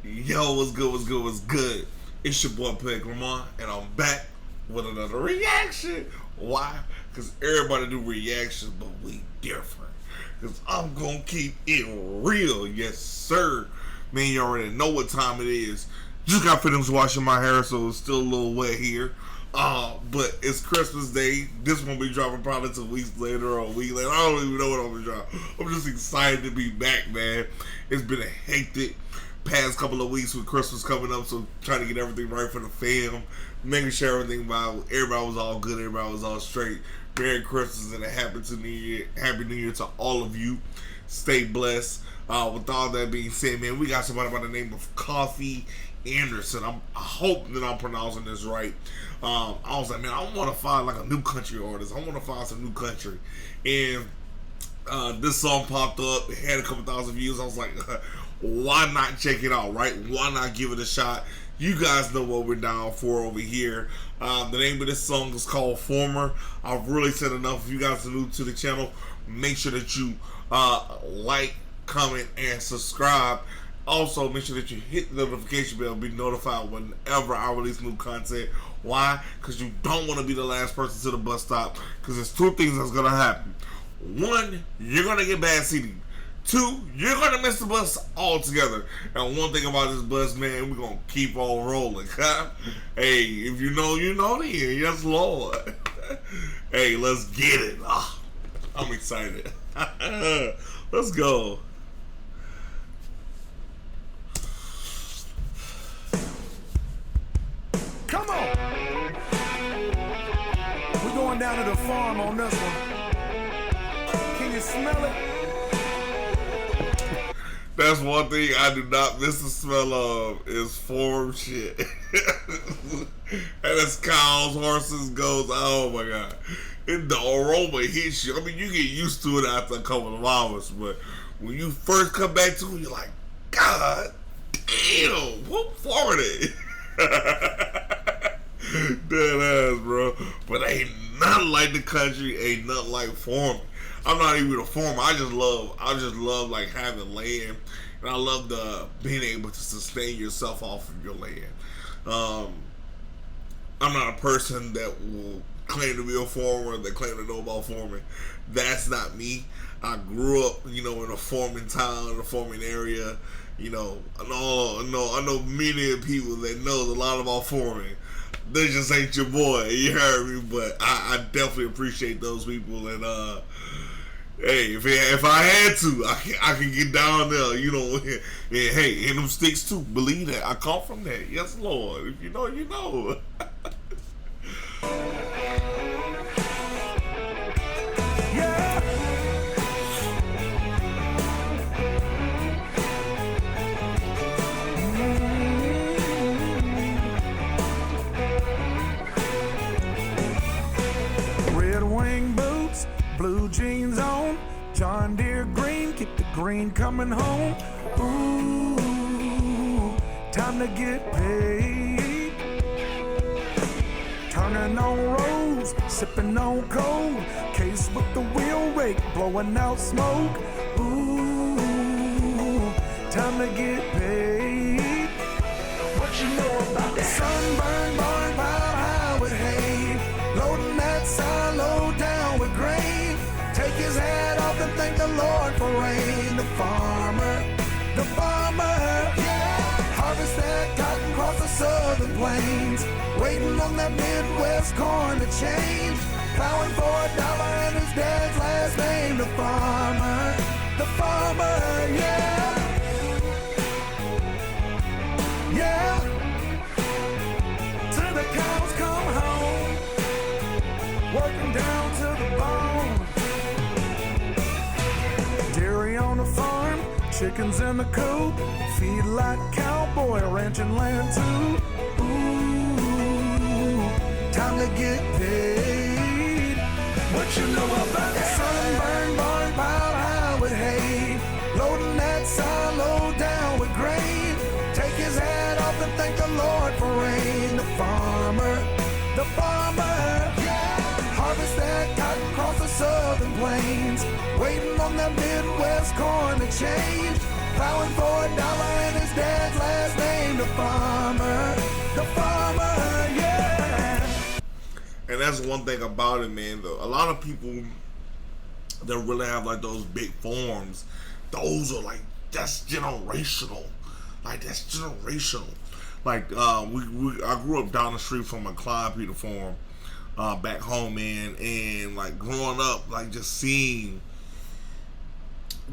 Yo, what's good, what's good, what's good? It's your boy Peg Lamar, and I'm back with another reaction. Why? Because everybody do reactions, but we different. Because I'm going to keep it real. Yes, sir. Man, you already know what time it is. Just got finished washing my hair, so it's still a little wet here. But it's Christmas Day. This one will be dropping probably 2 weeks later or a week later. I don't even know what I'm going to drop. I'm just excited to be back, man. It's been a hectic past couple of weeks with Christmas coming up, so trying to get everything right for the fam, making sure everybody was all good, everybody was all straight. Merry Christmas and a Happy New Year to all of you. Stay blessed. With all that being said, man, we got somebody by the name of Coffey Anderson. I hope that I'm pronouncing this right. I was like, man, I want to find like a new country artist. I want to find some new country, and this song popped up. It had a couple thousand views. I was like, why not check it out, right? Why not give it a shot? You guys know what we're down for over here. The name of this song is called Former. I've really said enough. If you guys are new to the channel, make sure that you like, comment, and subscribe. Also, make sure that you hit the notification bell, be notified whenever I release new content. Why? Because you don't want to be the last person to the bus stop. Because there's two things that's going to happen. One, you're going to get bad seating. Two, you're going to miss the bus altogether. And one thing about this bus, man, we're going to keep on rolling. Hey, if you know, you know then. Yes, Lord. Hey, let's get it. Oh, I'm excited. Let's go. Come on. We're going down to the farm on this one. Can you smell it? That's one thing I do not miss the smell of is farm shit. And it's cows, horses, goats. Oh my god. And the aroma hits you. I mean, you get used to it after a couple of hours, but when you first come back to it, you're like, God damn, what farted? Dead ass, bro. But ain't nothing like the country, ain't nothing like farming. I'm not even a farmer. I just love like having land, and I love the being able to sustain yourself off of your land. I'm not a person that will claim to be a farmer, that claim to know about farming. That's not me. I grew up, in a farming town, in a farming area. I know many people that knows a lot about farming. They just ain't your boy, you heard me, but I definitely appreciate those people, and hey, if I had to, I can get down there, and hey, and them sticks too, believe that, I come from that, yes Lord, if you know, you know. Blue jeans on, John Deere green, keep the green coming home. Ooh, time to get paid. Turning on roads, sipping on cold, case with the wheel rake, blowing out smoke. Ooh, time to get paid. What you know about that? Sunburn, barn pile high with hay, loading that silo down with grain. Take his hat off and thank the Lord for rain. The farmer, yeah. Harvest that cotton across the southern plains, waiting on that Midwest corn to change. Plowing for $1 and his dad's last name. The farmer, yeah. Yeah. Till the cows come home, working down to the bone. Dairy on the farm, chickens in the coop, feed like cowboy, ranching land too. Ooh, time to get paid. What you know about that? Sunburn barn pile high with hay, loading that silo down with grain. Take his hat off and thank the Lord for rain. The farmer, yeah. Harvest that cotton across the southern plains, waiting on that Midwest corn to change. Plowing for $1 and his dad's last that's one thing about it, man. A lot of people that really have like those big farms, those are like, that's generational. Like, that's generational. Like, I grew up down the street from a Clyde Peter farm back home, man, and like growing up, like just seeing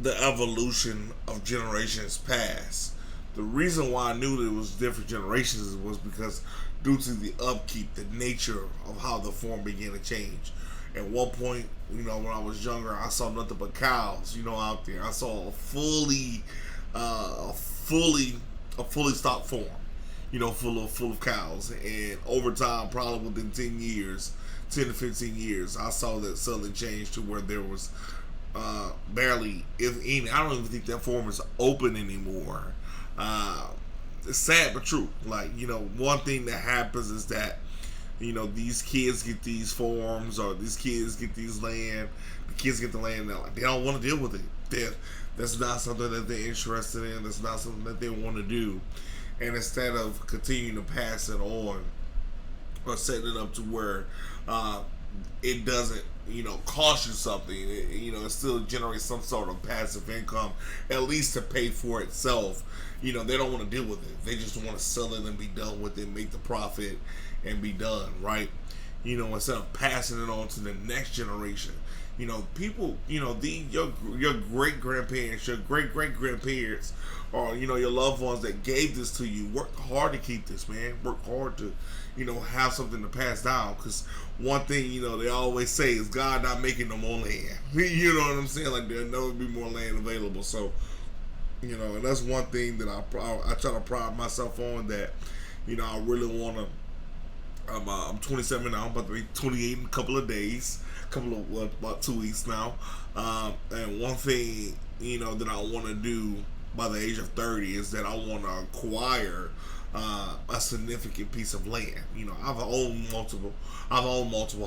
the evolution of generations past. The reason why I knew that it was different generations was because due to the upkeep, the nature of how the farm began to change. At one point, you know, when I was younger, I saw nothing but cows, you know, out there. I saw a fully stocked farm, you know, full of cows. And over time, probably within 10 to 15 years, I saw that suddenly change to where there was barely, if any, I don't even think that farm is open anymore. It's sad but true. Like, you know, one thing that happens is that, you know, these kids get these farms, or these kids get these land. The kids get the land, and they don't want to deal with it. That's not something that they're interested in. That's not something that they want to do. And instead of continuing to pass it on, or setting it up to where it doesn't, you know, cost you something, it still generates some sort of passive income, at least to pay for itself. You know, they don't want to deal with it. They just want to sell it and be done with it, make the profit and be done, right? You know, instead of passing it on to the next generation. You know, people, you know, your great grandparents, your great grandparents, or, you know, your loved ones that gave this to you, work hard to keep this, man. Work hard to, you know, have something to pass down. Because one thing, you know, they always say is God not making no more land. You know what I'm saying? Like, there'll never be more land available. So, you know, and that's one thing that I try to pride myself on, that, you know, I really want to. I'm 27 now. I'm about to be 28 in a couple of days. About 2 weeks now. And one thing, you know, that I want to do by the age of 30 is that I want to acquire a significant piece of land. You know, I've owned multiple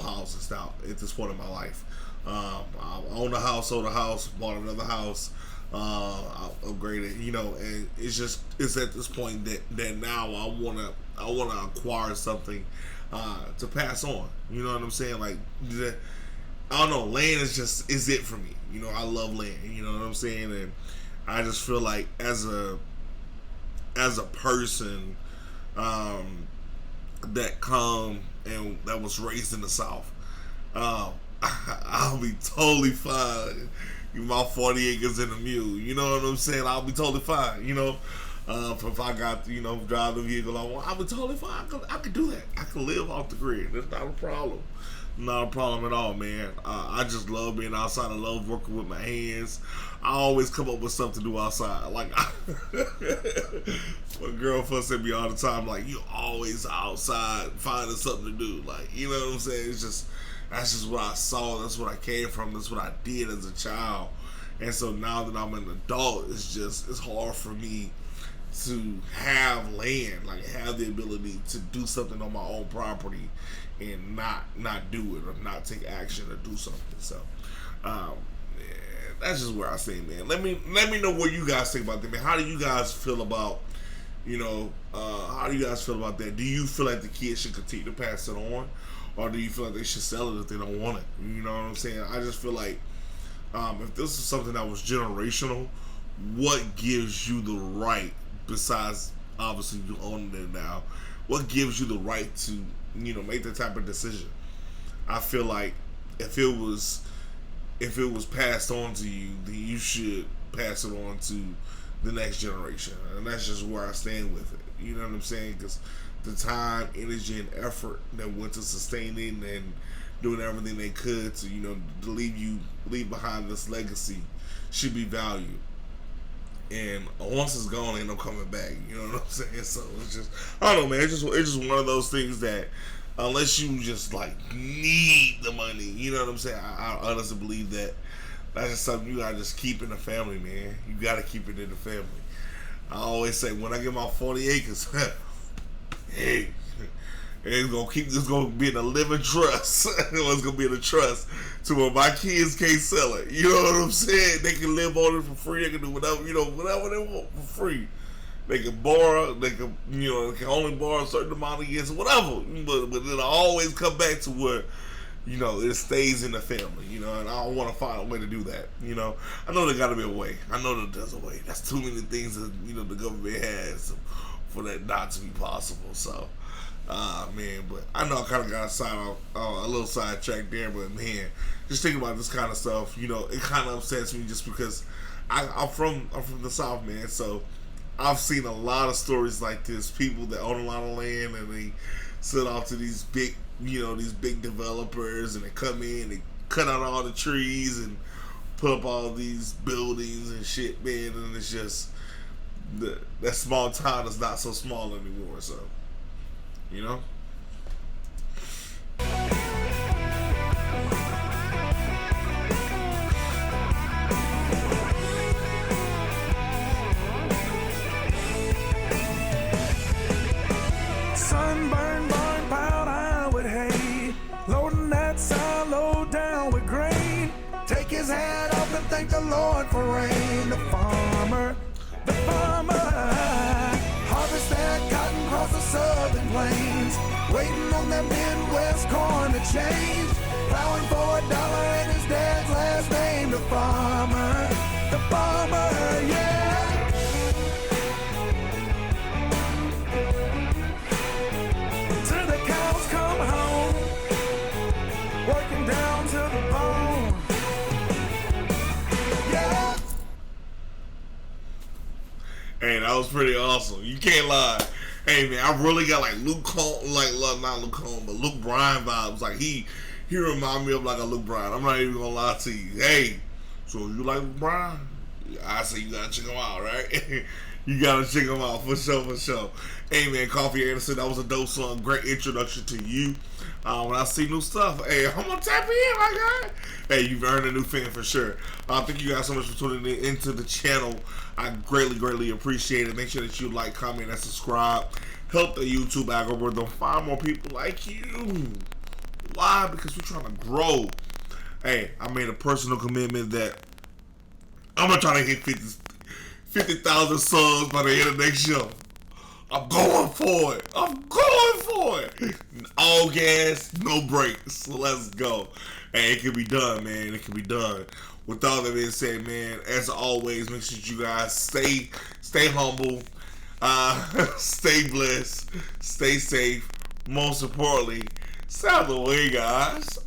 houses now at this point in my life. I owned a house, sold a house, bought another house, I upgraded, you know, and it's at this point that now I wanna acquire something to pass on. You know what I'm saying? Like, I don't know, land is it for me. You know, I love land. You know what I'm saying? And I just feel like as a person that that was raised in the South, I'll be totally fine. My 40 acres and a mule. You know what I'm saying? I'll be totally fine. You know, if I got, you know, drive the vehicle I want, I'll be totally fine. I could do that. I could live off the grid. That's not a problem. Not a problem at all, man. I just love being outside. I love working with my hands. I always come up with something to do outside. Like, my girlfriend said me all the time, like, you always outside finding something to do. Like, you know what I'm saying? That's just what I saw. That's what I came from. That's what I did as a child. And so now that I'm an adult, it's hard for me to have land, like have the ability to do something on my own property and not do it, or not take action or do something. So that's just where I say, man. Let me know what you guys think about that, man. How do you guys feel about, you know, how do you guys feel about that? Do you feel like the kids should continue to pass it on, or do you feel like they should sell it if they don't want it? You know what I'm saying? I just feel like if this is something that was generational, what gives you the right, besides obviously you owning it now, what gives you the right to, you know, make that type of decision? I feel like if it was passed on to you, then you should pass it on to the next generation, and that's just where I stand with it. You know what I'm saying? Because the time, energy, and effort that went to sustaining and doing everything they could to, you know, to leave behind this legacy should be valued. And once it's gone, ain't no coming back. You know what I'm saying? So it's just, I don't know, man. It's just one of those things that, unless you just like need the money, you know what I'm saying? I honestly believe that that's just something you gotta just keep in the family, man. You gotta keep it in the family. I always say, when I get my 40 acres, hey, it's gonna be in a living trust. It's gonna be in a trust to where my kids can't sell it. You know what I'm saying? They can live on it for free. They can do whatever they want for free. They can borrow. They can, they can only borrow a certain amount of years, whatever. But it'll always come back to where, it stays in the family. And I don't want to find a way to do that. I know there got to be a way. I know that there's a way. That's too many things that the government has for that not to be possible. So, man, but I know I kind of got a little sidetracked there. But man, just thinking about this kind of stuff, it kind of upsets me just because I'm from the South, man. So I've seen a lot of stories like this. People that own a lot of land and they sell off to these big, these big developers, and they come in, they cut out all the trees and put up all these buildings and shit, man. And it's just that small town is not so small anymore. So, Sunburn, barn piled high with hay, loading that silo down with grain. Take his hat off and thank the Lord for rain. The farmer, harvest that cotton across the southern plains, waiting on that Midwest corn to change, plowing for $1 and his dad's last name. The farmer, yeah. Till the cows come home, working down to the bone. Yeah. Hey, that was pretty awesome. You can't lie. Hey, man, I really got like Luke Bryan vibes. Like he remind me of like a Luke Bryan. I'm not even gonna lie to you. Hey, so you like Luke Bryan? I say you gotta check him out, right? You gotta check him out for sure. Hey, man, Coffey Anderson, that was a dope song. Great introduction to you. When I see new stuff, hey, I'm gonna tap in, my guy. Hey, you've earned a new fan for sure. Thank you guys so much for tuning into the channel. I greatly appreciate it. Make sure that you like, comment, and subscribe. Help the YouTube algorithm find more people like you. Why? Because we're trying to grow. Hey, I made a personal commitment that I'm gonna try to hit 50,000 subs by the end of next year. I'm going for it. All gas, no brakes. So let's go. Hey, it can be done, man. It can be done. With all that being said, man, as always, make sure you guys stay humble, stay blessed, stay safe. Most importantly, stay out of the way, guys.